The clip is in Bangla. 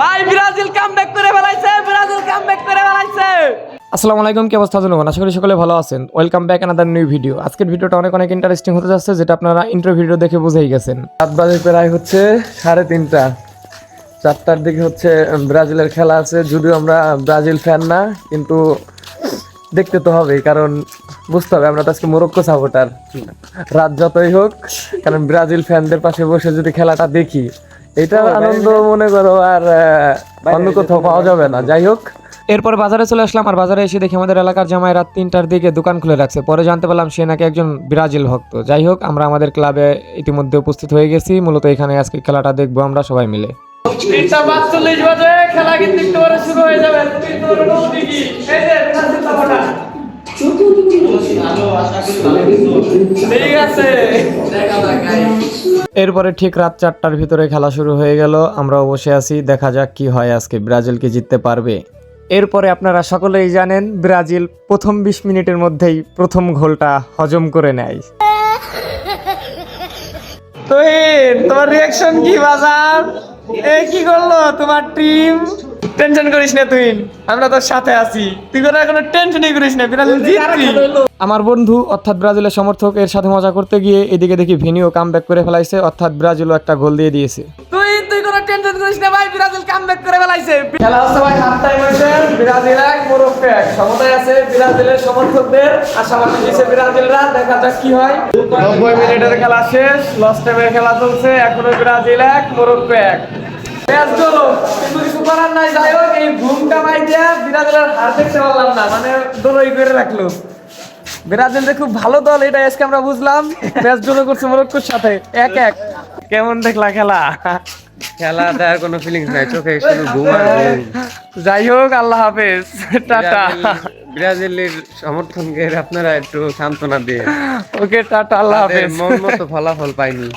ভাই ব্রাজিল কামব্যাক করে ফেলাইছে, ব্রাজিল কামব্যাক করে ফেলাইছে। আসসালামু আলাইকুম, কি অবস্থা জনগণ? আশা করি সকলে ভালো আছেন। Welcome back another new video. আজকের ভিডিওটা অনেক ইন্টারেস্টিং হতে যাচ্ছে, যেটা আপনারা ইন্ট্রো ভিডিও দেখে বুঝেই গেছেন। রাত বাজে প্রায় হচ্ছে 3:30, 4টার দিকে হচ্ছে ব্রাজিলের খেলা আছে। যদিও আমরা ব্রাজিল ফ্যান না, কিন্তু দেখতে তো হবেই, কারণ বুঝতে হবে আমরা তো আজকে মরক্কো সাপোর্টার। রাত যতই হোক, কারণ ব্রাজিল ফ্যানদের পাশে বসে যদি খেলাটা দেখি, এটার আনন্দ মনে করো আর অন্য কোথাও পাওয়া যাবে না। যাই হোক, এরপর বাজারে চলে আসলাম, আর বাজারে এসে দেখি আমাদের এলাকার জামাই রাত 3টার দিকে দোকান খুলে রাখছে। পরে জানতে পারলাম সে নাকি একজন ব্রাজিল ভক্ত। যাই হোক, আমরা আমাদের ক্লাবে ইতিমধ্যে উপস্থিত হয়ে গেছি। মূলত এখানে আজকে খেলাটা দেখবো আমরা সবাই মিলে। 3:45 বাজে খেলা কিন্তু একটু পরে শুরু হয়ে যাবে। ঠিক আছে, এরপরে ঠিক রাত 4টার ভিতরে খেলা শুরু হয়ে গেল। আমরাও বসে আছি, দেখা যাক কি হয় আজকে, ব্রাজিল কি জিততে পারবে। এরপরে আপনারা সকলেই জানেন ব্রাজিল প্রথম 20 মিনিটের মধ্যেই প্রথম গোলটা হজম করে নেয়। তুহিন, তোমার রিয়াকশন কি বাজার? এই কি করলো তোমার টিম? টেনশন করিস না তুহিন, আমরা তোর সাথে আছি। তুই কোনো টেনশনই করিস না, ব্রাজিল জিতবি। আমার বন্ধু অর্থাৎ ব্রাজিলের সমর্থক এর সাথে মজা করতে গিয়ে এদিকে দেখি ভিনিও কামব্যাক করে ফেলাইছে, অর্থাৎ ব্রাজিলও একটা গোল দিয়ে দিয়েছে। তুই কোনো টেনশন করিস না ভাই, ব্রাজিল কামব্যাক করে ফেলাইছে। খেলা হচ্ছে ভাই, হাফ টাইম হয়েছে। ব্রাজিল 1 মরক্কো 1 সমতায় আছে। ব্রাজিলের সমর্থকদের আশাবাদী দিয়েছে ব্রাজিলরা, দেখা যাক কি হয়। 90 মিনিটের খেলা শেষ, লস টাইমের খেলা চলছে। এখনো ব্রাজিল 1 মরক্কো 1। ম্যাচ গেল, কিন্তু কিছু করার নাই। যাই হোক, এই ঘুমটা ভাই দিয়া ব্রাজিলের হার দেখতে পারলাম না, মানে দোলই করে রাখলো। ব্রাজিল যে খুব ভালো দল, এটা আজকে আমরা বুঝলাম। ম্যাচ ড্র করছে মরক্কোর সাথে 1-1। কেমন দেখলা খেলা? খেলা দেওয়ার কোনো ফিলিংস নাই, চোখে শুধু ঘুম আর ঘুম। যাই হোক, আল্লাহ হাফেজ, টাটা। ব্রাজিলের সমর্থনকে আপনারা একটু সান্ত্বনা দিয়ে ওকে, টাটা, আল্লাহ হাফেজ। মন মতো ফলাফল পাইনি।